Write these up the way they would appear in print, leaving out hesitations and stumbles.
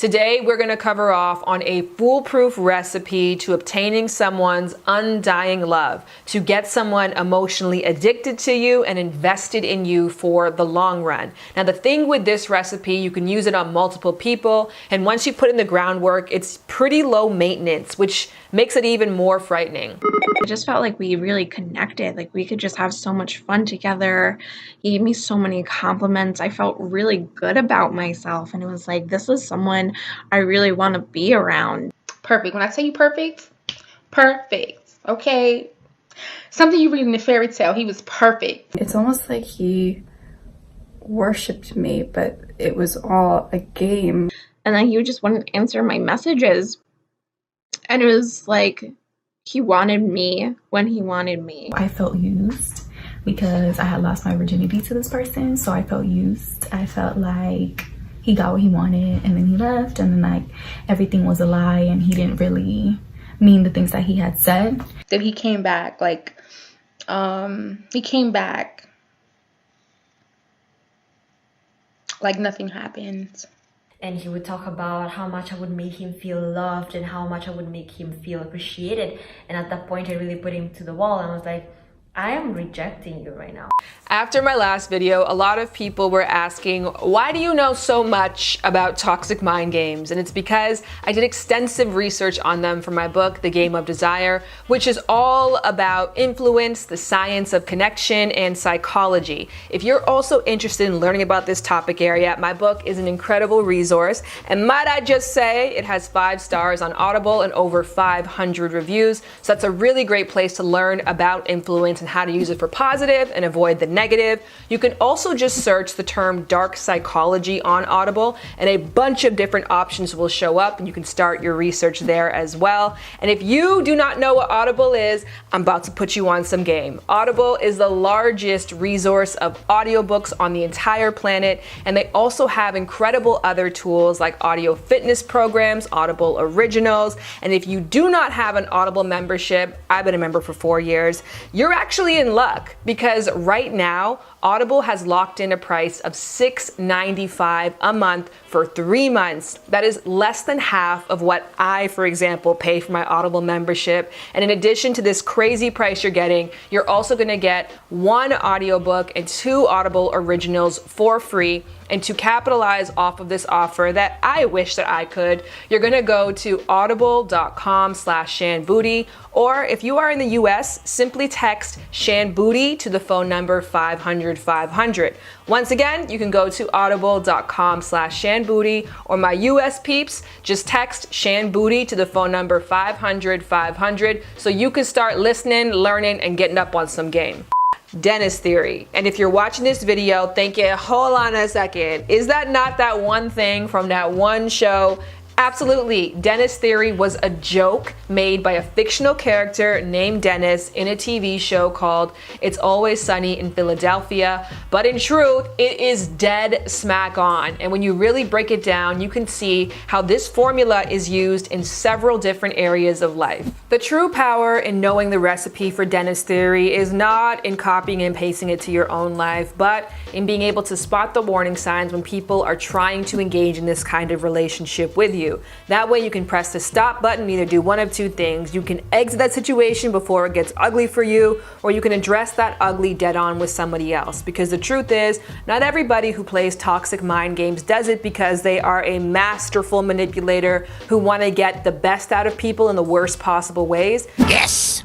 Today, we're going to cover off on a foolproof recipe to obtaining someone's undying love, to get someone emotionally addicted to you and invested in you for the long run. Now, the thing with this recipe, you can use it on multiple people, and once you put in the groundwork, it's pretty low maintenance, which makes it even more frightening. I just felt like we really connected. Like we could just have so much fun together. He gave me so many compliments. I felt really good about myself. And it was like, this is someone I really want to be around. Perfect. When I tell you perfect, perfect. Okay. Something you read in a fairy tale. He was perfect. It's almost like he worshipped me, but it was all a game. And then he would just wouldn't answer my messages. And it was like, he wanted me when he wanted me. I felt used because I had lost my virginity to this person, so I felt used. I felt like he got what he wanted and then he left, and then like everything was a lie and he didn't really mean the things that he had said. Then he came back like nothing happened. And he would talk about how much I would make him feel loved and how much I would make him feel appreciated. And at that point, I really put him to the wall and I was like, I am rejecting you right now. After my last video, a lot of people were asking, why do you know so much about toxic mind games? And it's because I did extensive research on them for my book, The Game of Desire, which is all about influence, the science of connection, and psychology. If you're also interested in learning about this topic area, my book is an incredible resource. And might I just say, it has 5 stars on Audible and over 500 reviews. So that's a really great place to learn about influence and how to use it for positive and avoid the negative. You can also just search the term dark psychology on Audible and a bunch of different options will show up and you can start your research there as well. And if you do not know what Audible is, I'm about to put you on some game. Audible is the largest resource of audiobooks on the entire planet, and they also have incredible other tools like audio fitness programs, Audible Originals. And if you do not have an Audible membership, I've been a member for 4 years, you're actually in luck, because right now Audible has locked in a price of $6.95 a month for 3 months. That is less than half of what I, for example, pay for my Audible membership. And in addition to this crazy price you're getting, you're also going to get 1 audiobook and 2 Audible Originals for free. And to capitalize off of this offer that I wish that I could, you're gonna go to audible.com/shanbooty, or if you are in the US, simply text Shanbooty to the phone number 500-500. Once again, you can go to audible.com/shanbooty, or my US peeps, just text Shanbooty to the phone number 500-500 so you can start listening, learning, and getting up on some game. Dennis theory. And if you're watching this video thinking, hold on a second, is that not that one thing from that one show? Absolutely. Dennis theory was a joke made by a fictional character named Dennis in a TV show called It's Always Sunny in Philadelphia. But in truth, it is dead smack on. And when you really break it down, you can see how this formula is used in several different areas of life. The true power in knowing the recipe for Dennis theory is not in copying and pasting it to your own life, but in being able to spot the warning signs when people are trying to engage in this kind of relationship with you. That way you can press the stop button and either do one of 2 things. You can exit that situation before it gets ugly for you, or you can address that ugly dead on with somebody else. Because the truth is, not everybody who plays toxic mind games does it because they are a masterful manipulator who want to get the best out of people in the worst possible ways. Yes!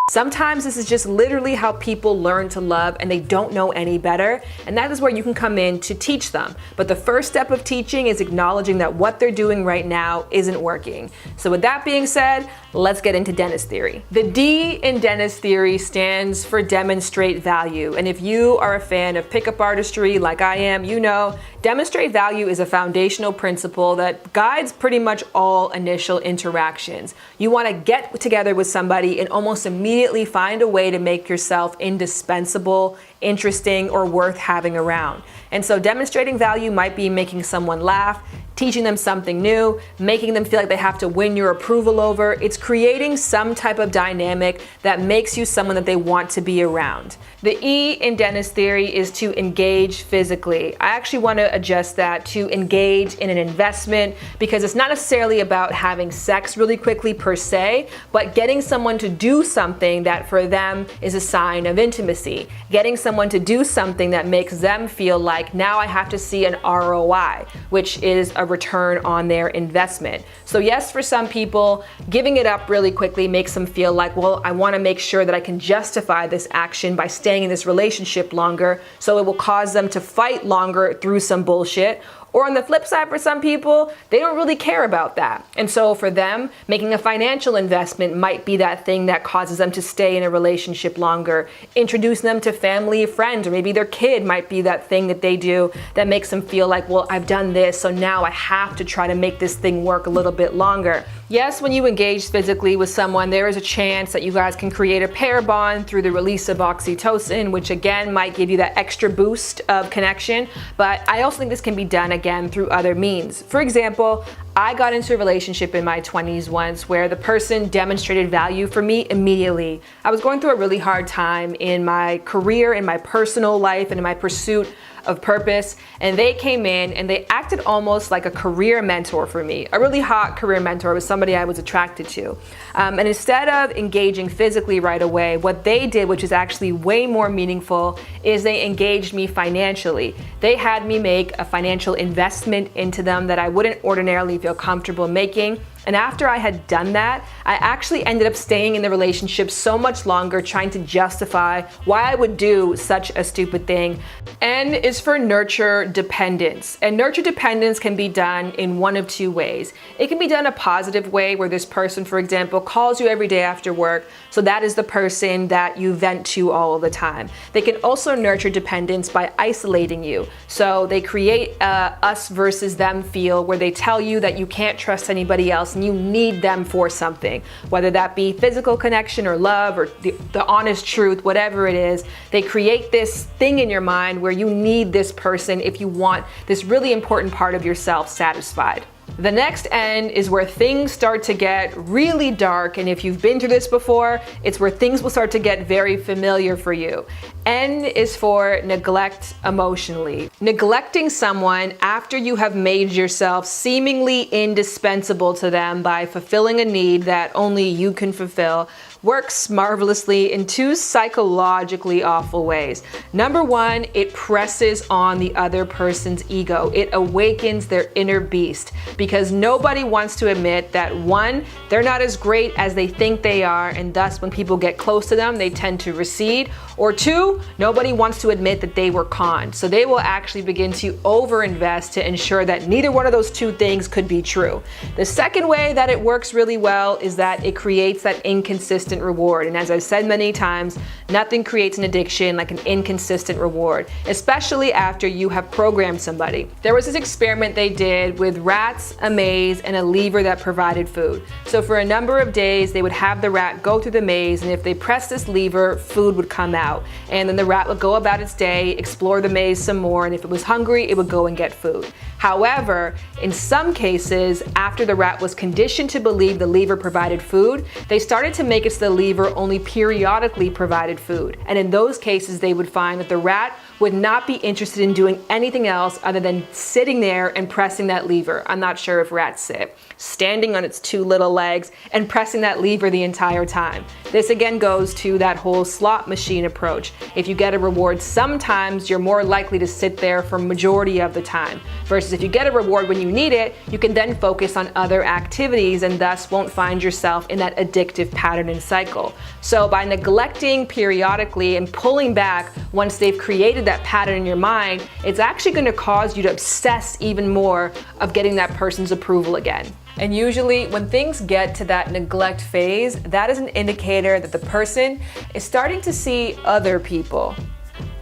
Sometimes this is just literally how people learn to love and they don't know any better, and that is where you can come in to teach them. But the first step of teaching is acknowledging that what they're doing right now isn't working. So with that being said, let's get into Dennis theory. The D in Dennis theory stands for demonstrate value. And if you are a fan of pickup artistry like I am, you know demonstrate value is a foundational principle that guides pretty much all initial interactions. You want to get together with somebody and almost immediately find a way to make yourself indispensable, interesting, or worth having around. And so demonstrating value might be making someone laugh, teaching them something new, making them feel like they have to win your approval over. It's creating some type of dynamic that makes you someone that they want to be around. The E in Dennis theory is to engage physically. I actually want to adjust that to engage in an investment, because it's not necessarily about having sex really quickly per se, but getting someone to do something that for them is a sign of intimacy. Getting someone to do something that makes them feel like now I have to see an ROI, which is a return on their investment. So yes, for some people, giving it up really quickly makes them feel like, well, I want to make sure that I can justify this action by staying in this relationship longer, so it will cause them to fight longer through some bullshit. Or on the flip side, for some people, they don't really care about that. And so for them, making a financial investment might be that thing that causes them to stay in a relationship longer. Introducing them to family, friends, or maybe their kid might be that thing that they do that makes them feel like, well, I've done this, so now I have to try to make this thing work a little bit longer. Yes, when you engage physically with someone, there is a chance that you guys can create a pair bond through the release of oxytocin, which again might give you that extra boost of connection. But I also think this can be done again through other means. For example, I got into a relationship in my 20s once where the person demonstrated value for me immediately. I was going through a really hard time in my career, in my personal life, and in my pursuit of purpose, and they came in and they acted almost like a career mentor for me. A really hot career mentor was somebody I was attracted to. And instead of engaging physically right away, what they did, which is actually way more meaningful, is they engaged me financially. They had me make a financial investment into them that I wouldn't ordinarily feel comfortable making. And after I had done that, I actually ended up staying in the relationship so much longer, trying to justify why I would do such a stupid thing. N is for nurture dependence. And nurture dependence can be done in one of two ways. It can be done a positive way, where this person, for example, calls you every day after work, so that is the person that you vent to all of the time. They can also nurture dependence by isolating you. So they create a us versus them feel, where they tell you that you can't trust anybody else and you need them for something, whether that be physical connection or love or the honest truth, whatever it is. They create this thing in your mind where you need this person if you want this really important part of yourself satisfied. The next N is where things start to get really dark, and if you've been through this before, it's where things will start to get very familiar for you. N is for neglect emotionally. Neglecting someone after you have made yourself seemingly indispensable to them by fulfilling a need that only you can fulfill works marvelously in two psychologically awful ways. Number one, it presses on the other person's ego. It awakens their inner beast, because nobody wants to admit that one, they're not as great as they think they are, and thus when people get close to them, they tend to recede. Or two, nobody wants to admit that they were conned. So they will actually begin to overinvest to ensure that neither one of those two things could be true. The second way that it works really well is that it creates that inconsistent reward. And as I've said many times, nothing creates an addiction like an inconsistent reward, especially after you have programmed somebody. There was this experiment they did with rats, a maze, and a lever that provided food. So for a number of days, they would have the rat go through the maze, and if they pressed this lever, food would come out. And then the rat would go about its day, explore the maze some more, and if it was hungry, it would go and get food. However, in some cases, after the rat was conditioned to believe the lever provided food, they started to make it so the lever only periodically provided food. And in those cases, they would find that the rat would not be interested in doing anything else other than sitting there and pressing that lever. I'm not sure if rats sit. Standing on its two little legs and pressing that lever the entire time. This again goes to that whole slot machine approach. If you get a reward sometimes, you're more likely to sit there for majority of the time. Versus if you get a reward when you need it, you can then focus on other activities and thus won't find yourself in that addictive pattern and cycle. So by neglecting periodically and pulling back once they've created that pattern in your mind, it's actually going to cause you to obsess even more of getting that person's approval again. And usually when things get to that neglect phase, that is an indicator that the person is starting to see other people.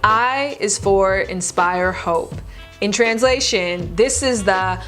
I is for inspire hope. In translation, this is the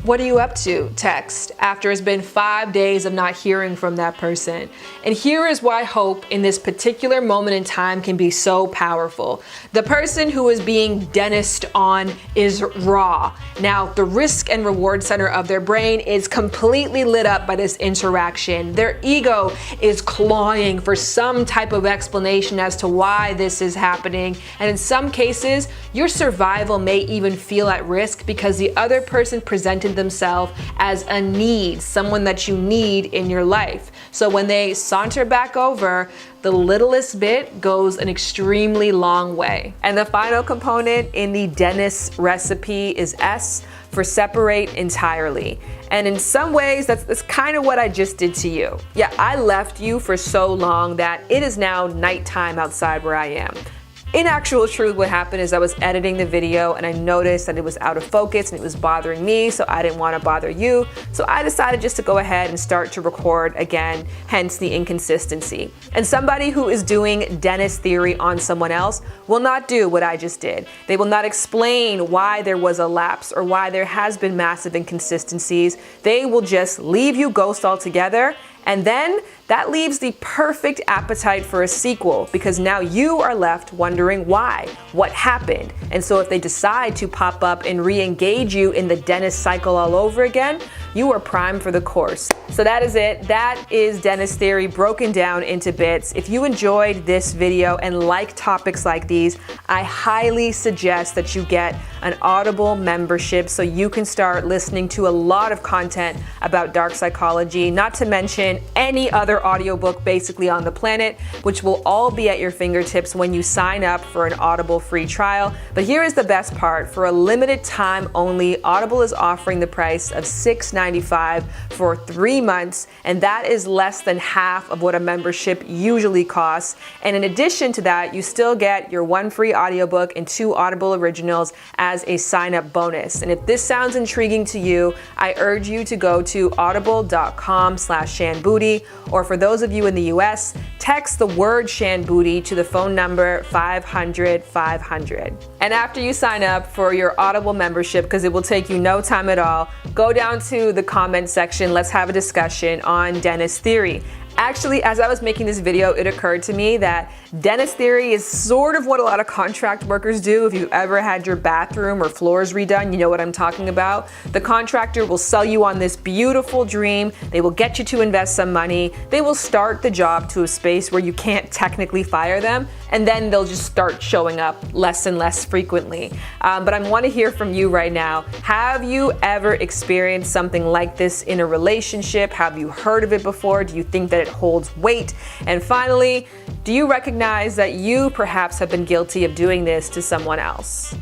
What are you up to? Text after it's been 5 days of not hearing from that person. And here is why hope in this particular moment in time can be so powerful. The person who is being Dennised on is raw. Now, the risk and reward center of their brain is completely lit up by this interaction. Their ego is clawing for some type of explanation as to why this is happening. And in some cases, your survival may even feel at risk because the other person presented themselves as a need, someone that you need in your life. So when they saunter back over, the littlest bit goes an extremely long way. And the final component in the Dennis recipe is S for separate entirely. And in some ways, that's kind of what I just did to you. Yeah, I left you for so long that it is now nighttime outside where I am. In actual truth, what happened is I was editing the video and I noticed that it was out of focus and it was bothering me, so I didn't want to bother you. So I decided just to go ahead and start to record again, hence the inconsistency. And somebody who is doing Dennis theory on someone else will not do what I just did. They will not explain why there was a lapse or why there has been massive inconsistencies. They will just leave you ghost altogether. And then that leaves the perfect appetite for a sequel because now you are left wondering why, what happened. And so if they decide to pop up and re-engage you in the Dennis cycle all over again, you are primed for the course. So that is it. That is Dennis theory broken down into bits. If you enjoyed this video and like topics like these, I highly suggest that you get an Audible membership so you can start listening to a lot of content about dark psychology, not to mention any other audiobook basically on the planet, which will all be at your fingertips when you sign up for an Audible free trial. But here is the best part. For a limited time only, Audible is offering the price of $6.95 for 3 months, and that is less than half of what a membership usually costs. And in addition to that, you still get your 1 free audiobook and 2 Audible originals as a sign-up bonus. And if this sounds intriguing to you, I urge you to go to audible.com/shanboody, or for those of you in the US, text the word Shanboody to the phone number 500-500. And after you sign up for your Audible membership, because it will take you no time at all, go down to the comment section. Let's have a discussion on Dennis theory. Actually, as I was making this video, it occurred to me that Dennis theory is sort of what a lot of contract workers do. If you've ever had your bathroom or floors redone, you know what I'm talking about. The contractor will sell you on this beautiful dream. They will get you to invest some money. They will start the job to a space where you can't technically fire them, and then they'll just start showing up less and less frequently. But I want to hear from you right now. Have you ever experienced something like this in a relationship? Have you heard of it before? Do you think that it holds weight? And finally, do you recognize that you perhaps have been guilty of doing this to someone else?